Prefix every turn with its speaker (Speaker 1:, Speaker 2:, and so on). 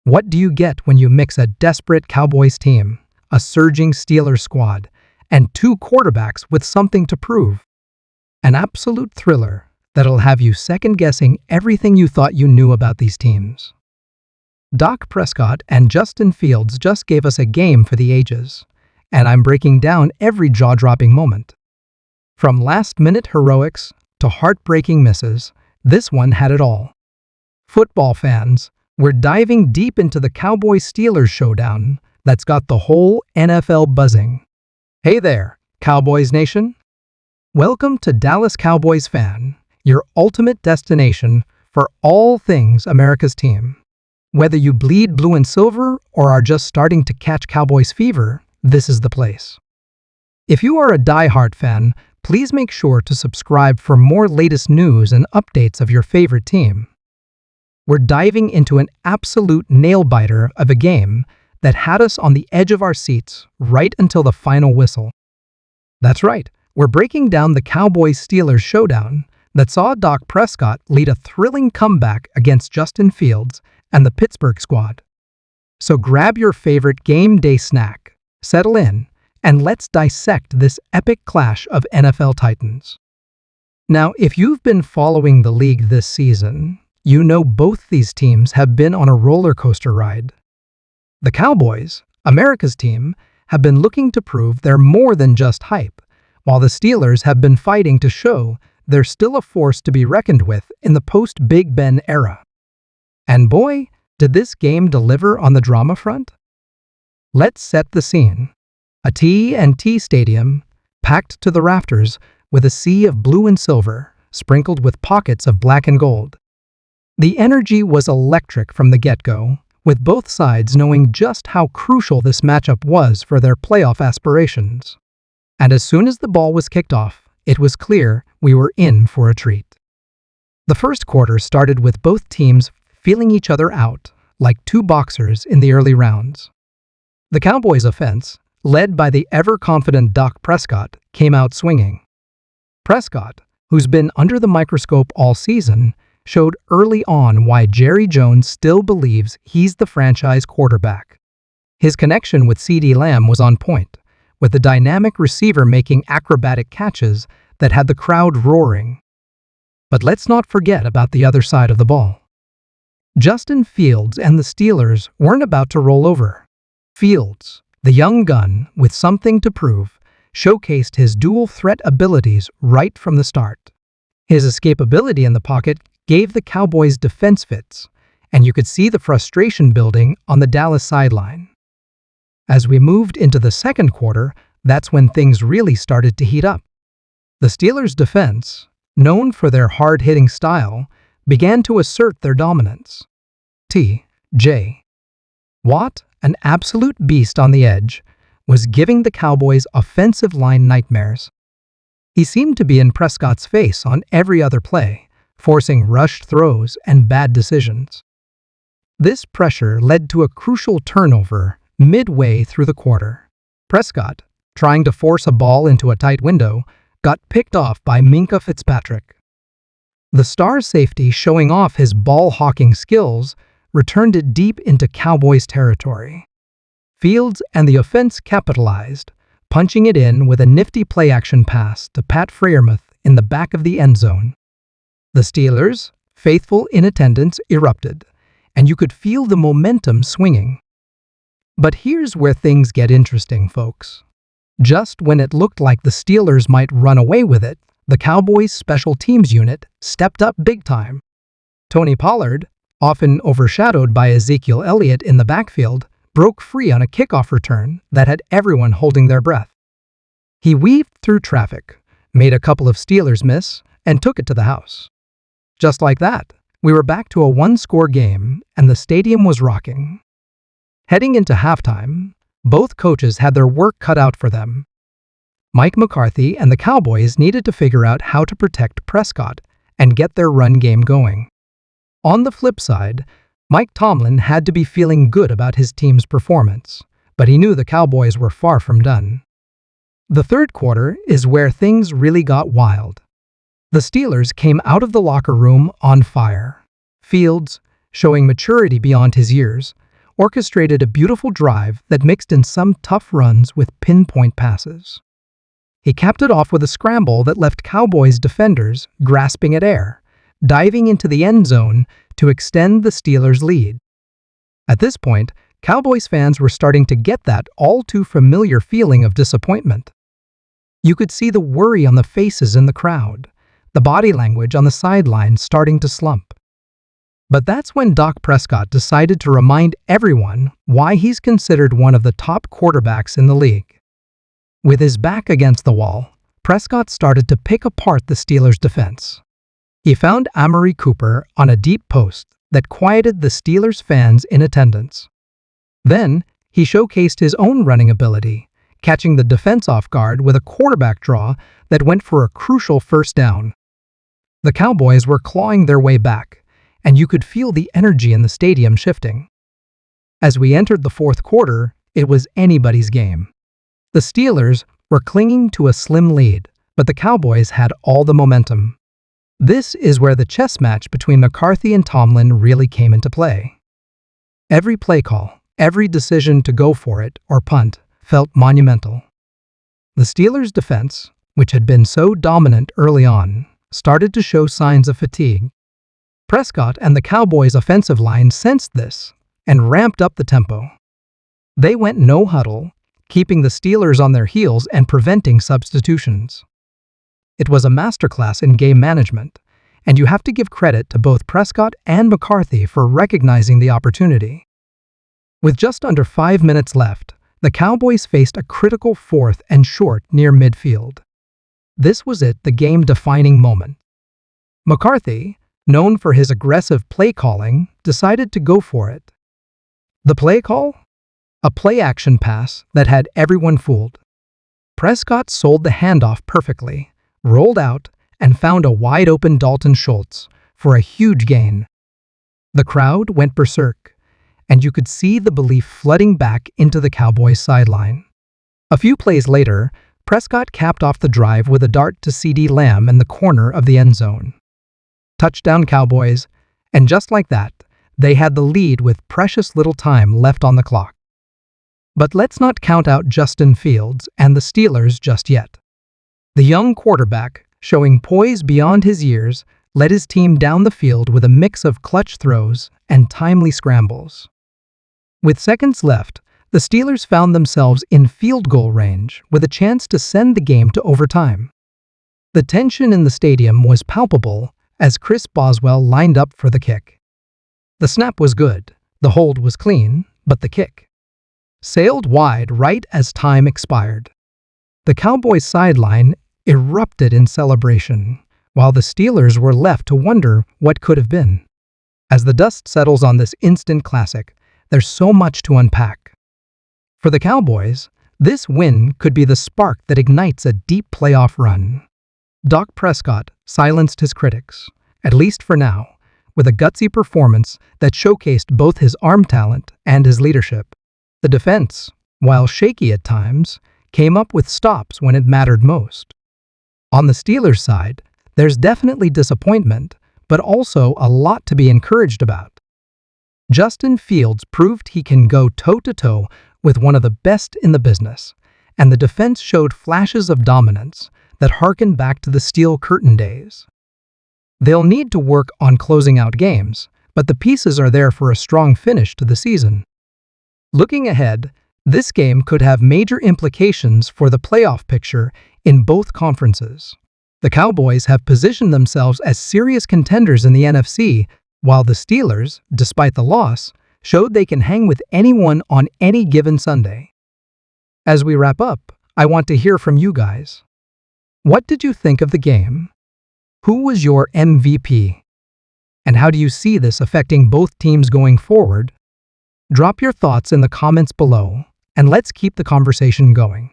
Speaker 1: What do you get when you mix a desperate Cowboys team, a surging Steelers squad, and two quarterbacks with something to prove? An absolute thriller that'll have you second-guessing everything you thought you knew about these teams. Dak Prescott and Justin Fields just gave us a game for the ages, and I'm breaking down every jaw-dropping moment. From last-minute heroics to heartbreaking misses, this one had it all. Football fans, we're diving deep into the Cowboys-Steelers showdown that's got the whole NFL buzzing. Hey there, Cowboys Nation! Welcome to Dallas Cowboys Fan, your ultimate destination for all things America's team. Whether you bleed blue and silver or are just starting to catch Cowboys fever, this is the place. If you are a die-hard fan, please make sure to subscribe for more latest news and updates of your favorite team. We're diving into an absolute nail-biter of a game that had us on the edge of our seats right until the final whistle. That's right, we're breaking down the Cowboys-Steelers showdown that saw Dak Prescott lead a thrilling comeback against Justin Fields and the Pittsburgh squad. So grab your favorite game day snack, settle in, and let's dissect this epic clash of NFL titans. Now, if you've been following the league this season, you know both these teams have been on a roller coaster ride. The Cowboys, America's team, have been looking to prove they're more than just hype, while the Steelers have been fighting to show they're still a force to be reckoned with in the post-Big Ben era. And boy, did this game deliver on the drama front? Let's set the scene. A T&T stadium, packed to the rafters with a sea of blue and silver, sprinkled with pockets of black and gold. The energy was electric from the get-go, with both sides knowing just how crucial this matchup was for their playoff aspirations. And as soon as the ball was kicked off, it was clear we were in for a treat. The first quarter started with both teams feeling each other out like two boxers in the early rounds. The Cowboys' offense, led by the ever-confident Dak Prescott, came out swinging. Prescott, who's been under the microscope all season, showed early on why Jerry Jones still believes he's the franchise quarterback. His connection with CeeDee Lamb was on point, with the dynamic receiver making acrobatic catches that had the crowd roaring. But let's not forget about the other side of the ball. Justin Fields and the Steelers weren't about to roll over. Fields, the young gun with something to prove, showcased his dual-threat abilities right from the start. His escapability in the pocket gave the Cowboys defense fits, and you could see the frustration building on the Dallas sideline. As we moved into the second quarter, that's when things really started to heat up. The Steelers' defense, known for their hard-hitting style, began to assert their dominance. T.J. Watt, an absolute beast on the edge, was giving the Cowboys offensive line nightmares. He seemed to be in Prescott's face on every other play, forcing rushed throws and bad decisions. This pressure led to a crucial turnover midway through the quarter. Prescott, trying to force a ball into a tight window, got picked off by Minkah Fitzpatrick. The star safety, showing off his ball-hawking skills, returned it deep into Cowboys territory. Fields and the offense capitalized, punching it in with a nifty play-action pass to Pat Freiermuth in the back of the end zone. The Steelers, faithful in attendance, erupted, and you could feel the momentum swinging. But here's where things get interesting, folks. Just when it looked like the Steelers might run away with it, the Cowboys' special teams unit stepped up big time. Tony Pollard, often overshadowed by Ezekiel Elliott in the backfield, broke free on a kickoff return that had everyone holding their breath. He weaved through traffic, made a couple of Steelers miss, and took it to the house. Just like that, we were back to a one-score game, and the stadium was rocking. Heading into halftime, both coaches had their work cut out for them. Mike McCarthy and the Cowboys needed to figure out how to protect Prescott and get their run game going. On the flip side, Mike Tomlin had to be feeling good about his team's performance, but he knew the Cowboys were far from done. The third quarter is where things really got wild. The Steelers came out of the locker room on fire. Fields, showing maturity beyond his years, orchestrated a beautiful drive that mixed in some tough runs with pinpoint passes. He capped it off with a scramble that left Cowboys defenders grasping at air, diving into the end zone to extend the Steelers' lead. At this point, Cowboys fans were starting to get that all-too-familiar feeling of disappointment. You could see the worry on the faces in the crowd, the body language on the sideline starting to slump. But that's when Dak Prescott decided to remind everyone why he's considered one of the top quarterbacks in the league. With his back against the wall, Prescott started to pick apart the Steelers' defense. He found Amari Cooper on a deep post that quieted the Steelers' fans in attendance. Then, he showcased his own running ability, catching the defense off guard with a quarterback draw that went for a crucial first down. The Cowboys were clawing their way back, and you could feel the energy in the stadium shifting. As we entered the fourth quarter, it was anybody's game. The Steelers were clinging to a slim lead, but the Cowboys had all the momentum. This is where the chess match between McCarthy and Tomlin really came into play. Every play call, every decision to go for it or punt, felt monumental. The Steelers' defense, which had been so dominant early on, started to show signs of fatigue. Prescott and the Cowboys' offensive line sensed this and ramped up the tempo. They went no huddle, keeping the Steelers on their heels and preventing substitutions. It was a masterclass in game management, and you have to give credit to both Prescott and McCarthy for recognizing the opportunity. With just under 5 minutes left, the Cowboys faced a critical fourth and short near midfield. This was it, the game-defining moment. McCarthy, known for his aggressive play calling, decided to go for it. The play call? A play-action pass that had everyone fooled. Prescott sold the handoff perfectly, rolled out, and found a wide-open Dalton Schultz for a huge gain. The crowd went berserk, and you could see the belief flooding back into the Cowboys' sideline. A few plays later, Prescott capped off the drive with a dart to CD Lamb in the corner of the end zone. Touchdown Cowboys, and just like that, they had the lead with precious little time left on the clock. But let's not count out Justin Fields and the Steelers just yet. The young quarterback, showing poise beyond his years, led his team down the field with a mix of clutch throws and timely scrambles. With seconds left, the Steelers found themselves in field goal range with a chance to send the game to overtime. The tension in the stadium was palpable as Chris Boswell lined up for the kick. The snap was good, the hold was clean, but the kick sailed wide right as time expired. The Cowboys' sideline erupted in celebration, while the Steelers were left to wonder what could have been. As the dust settles on this instant classic, there's so much to unpack. For the Cowboys, this win could be the spark that ignites a deep playoff run. Dak Prescott silenced his critics, at least for now, with a gutsy performance that showcased both his arm talent and his leadership. The defense, while shaky at times, came up with stops when it mattered most. On the Steelers' side, there's definitely disappointment, but also a lot to be encouraged about. Justin Fields proved he can go toe-to-toe with one of the best in the business, and the defense showed flashes of dominance that harken back to the Steel Curtain days. They'll need to work on closing out games, but the pieces are there for a strong finish to the season. Looking ahead, this game could have major implications for the playoff picture in both conferences. The Cowboys have positioned themselves as serious contenders in the NFC, while the Steelers, despite the loss, showed they can hang with anyone on any given Sunday. As we wrap up, I want to hear from you guys. What did you think of the game? Who was your MVP? And how do you see this affecting both teams going forward? Drop your thoughts in the comments below, and let's keep the conversation going.